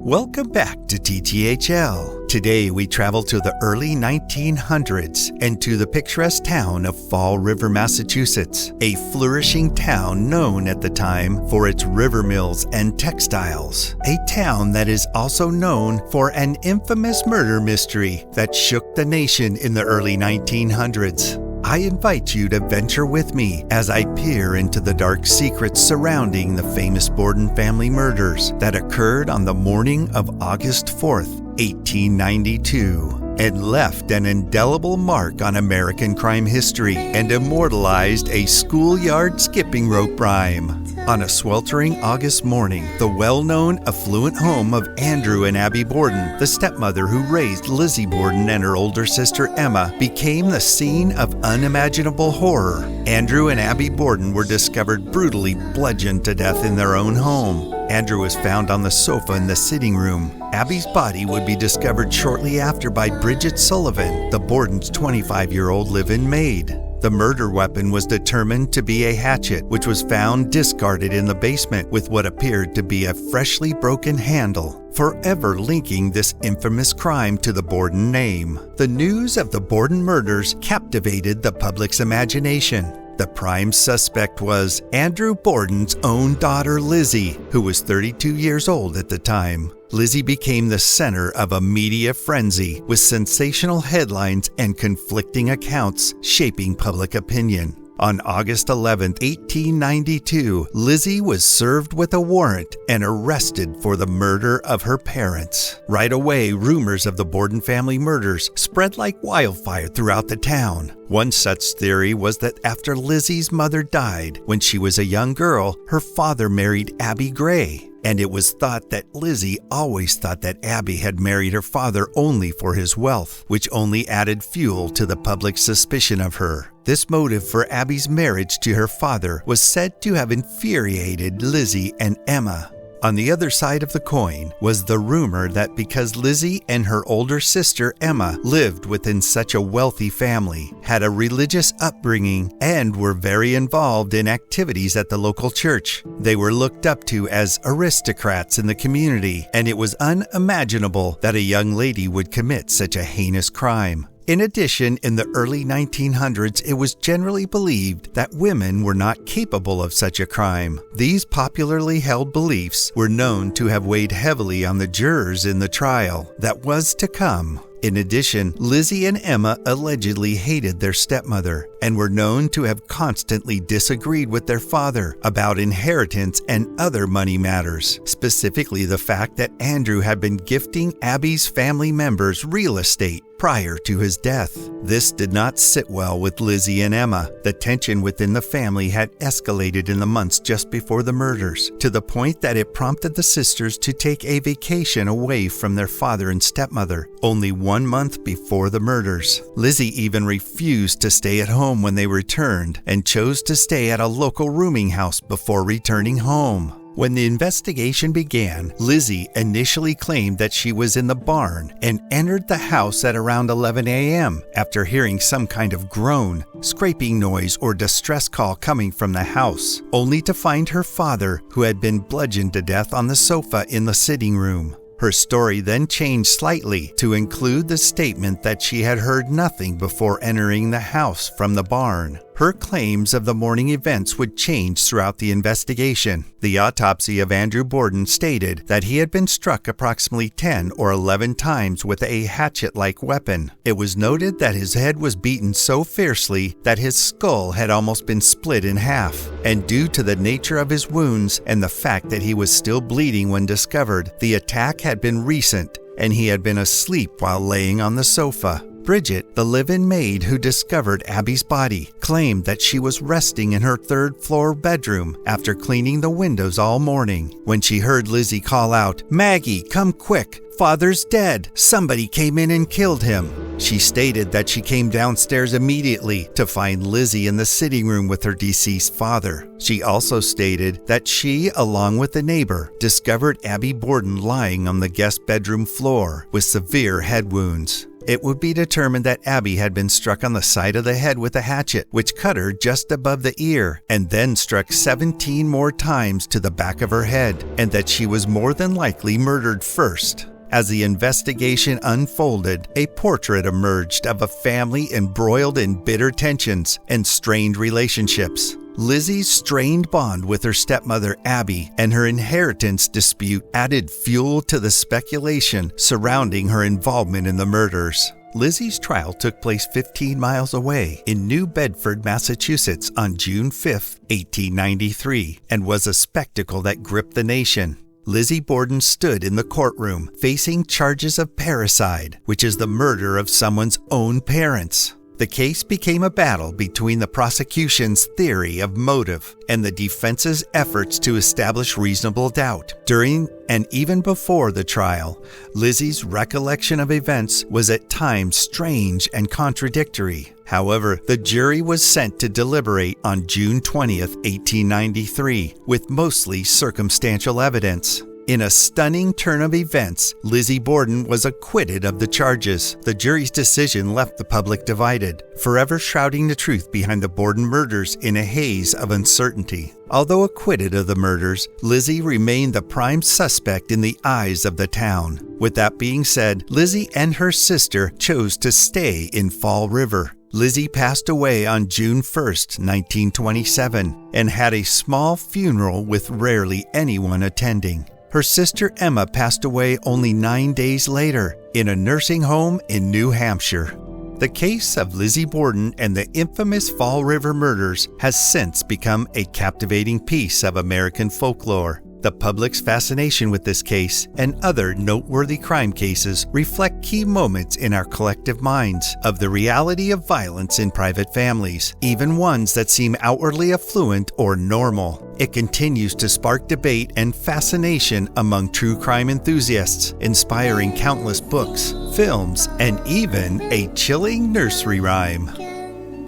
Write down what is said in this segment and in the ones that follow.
Welcome back to TTHL. Today we travel to the early 1900s and to the picturesque town of Fall River, Massachusetts, a flourishing town known at the time for its river mills and textiles, a town that is also known for an infamous murder mystery that shook the nation in the early 1900s. I invite you to venture with me as I peer into the dark secrets surrounding the famous Borden family murders that occurred on the morning of August 4th, 1892, and left an indelible mark on American crime history and immortalized a schoolyard skipping rope rhyme. On a sweltering August morning, the well-known affluent home of Andrew and Abby Borden, the stepmother who raised Lizzie Borden and her older sister Emma, became the scene of unimaginable horror. Andrew and Abby Borden were discovered brutally bludgeoned to death in their own home. Andrew was found on the sofa in the sitting room. Abby's body would be discovered shortly after by Bridget Sullivan, the Borden's 25-year-old live-in maid. The murder weapon was determined to be a hatchet, which was found discarded in the basement with what appeared to be a freshly broken handle, forever linking this infamous crime to the Borden name. The news of the Borden murders captivated the public's imagination. The prime suspect was Andrew Borden's own daughter, Lizzie, who was 32 years old at the time. Lizzie became the center of a media frenzy with sensational headlines and conflicting accounts shaping public opinion. On August 11, 1892, Lizzie was served with a warrant and arrested for the murder of her parents. Right away, rumors of the Borden family murders spread like wildfire throughout the town. One such theory was that after Lizzie's mother died when she was a young girl, her father married Abby Gray. And it was thought that Lizzie always thought that Abby had married her father only for his wealth, which only added fuel to the public's suspicion of her. This motive for Abby's marriage to her father was said to have infuriated Lizzie and Emma. On the other side of the coin was the rumor that because Lizzie and her older sister Emma lived within such a wealthy family, had a religious upbringing, and were very involved in activities at the local church, they were looked up to as aristocrats in the community, and it was unimaginable that a young lady would commit such a heinous crime. In addition, in the early 1900s, it was generally believed that women were not capable of such a crime. These popularly held beliefs were known to have weighed heavily on the jurors in the trial that was to come. In addition, Lizzie and Emma allegedly hated their stepmother and were known to have constantly disagreed with their father about inheritance and other money matters, specifically the fact that Andrew had been gifting Abby's family members real estate prior to his death. This did not sit well with Lizzie and Emma. The tension within the family had escalated in the months just before the murders, to the point that it prompted the sisters to take a vacation away from their father and stepmother, only 1 month before the murders. Lizzie even refused to stay at home when they returned and chose to stay at a local rooming house before returning home. When the investigation began, Lizzie initially claimed that she was in the barn and entered the house at around 11 a.m. after hearing some kind of groan, scraping noise, or distress call coming from the house, only to find her father, who had been bludgeoned to death on the sofa in the sitting room. Her story then changed slightly to include the statement that she had heard nothing before entering the house from the barn. Her claims of the morning events would change throughout the investigation. The autopsy of Andrew Borden stated that he had been struck approximately 10 or 11 times with a hatchet-like weapon. It was noted that his head was beaten so fiercely that his skull had almost been split in half. And due to the nature of his wounds and the fact that he was still bleeding when discovered, the attack had been recent and he had been asleep while laying on the sofa. Bridget, the live-in maid who discovered Abby's body, claimed that she was resting in her third-floor bedroom after cleaning the windows all morning when she heard Lizzie call out, "Maggie, come quick! Father's dead! Somebody came in and killed him!" She stated that she came downstairs immediately to find Lizzie in the sitting room with her deceased father. She also stated that she, along with a neighbor, discovered Abby Borden lying on the guest bedroom floor with severe head wounds. it would be determined that Abby had been struck on the side of the head with a hatchet, which cut her just above the ear, and then struck 17 more times to the back of her head, and that she was more than likely murdered first. As the investigation unfolded, a portrait emerged of a family embroiled in bitter tensions and strained relationships. Lizzie's strained bond with her stepmother Abby and her inheritance dispute added fuel to the speculation surrounding her involvement in the murders. Lizzie's trial took place 15 miles away in New Bedford, Massachusetts on June 5, 1893, and was a spectacle that gripped the nation. Lizzie Borden stood in the courtroom facing charges of parricide, which is the murder of someone's own parents. The case became a battle between the prosecution's theory of motive and the defense's efforts to establish reasonable doubt. During and even before the trial, Lizzie's recollection of events was at times strange and contradictory. However, the jury was sent to deliberate on June 20th, 1893, with mostly circumstantial evidence. In a stunning turn of events, Lizzie Borden was acquitted of the charges. The jury's decision left the public divided, forever shrouding the truth behind the Borden murders in a haze of uncertainty. Although acquitted of the murders, Lizzie remained the prime suspect in the eyes of the town. With that being said, Lizzie and her sister chose to stay in Fall River. Lizzie passed away on June 1st, 1927, and had a small funeral with rarely anyone attending. Her sister Emma passed away only 9 days later in a nursing home in New Hampshire. The case of Lizzie Borden and the infamous Fall River murders has since become a captivating piece of American folklore. The public's fascination with this case and other noteworthy crime cases reflect key moments in our collective minds of the reality of violence in private families, even ones that seem outwardly affluent or normal. It continues to spark debate and fascination among true crime enthusiasts, inspiring countless books, films, and even a chilling nursery rhyme.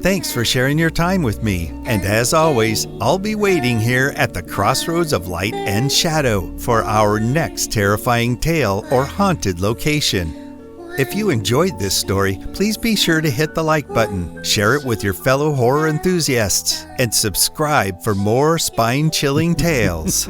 Thanks for sharing your time with me, and as always, I'll be waiting here at the crossroads of light and shadow for our next terrifying tale or haunted location. If you enjoyed this story, please be sure to hit the like button, share it with your fellow horror enthusiasts, and subscribe for more spine-chilling tales.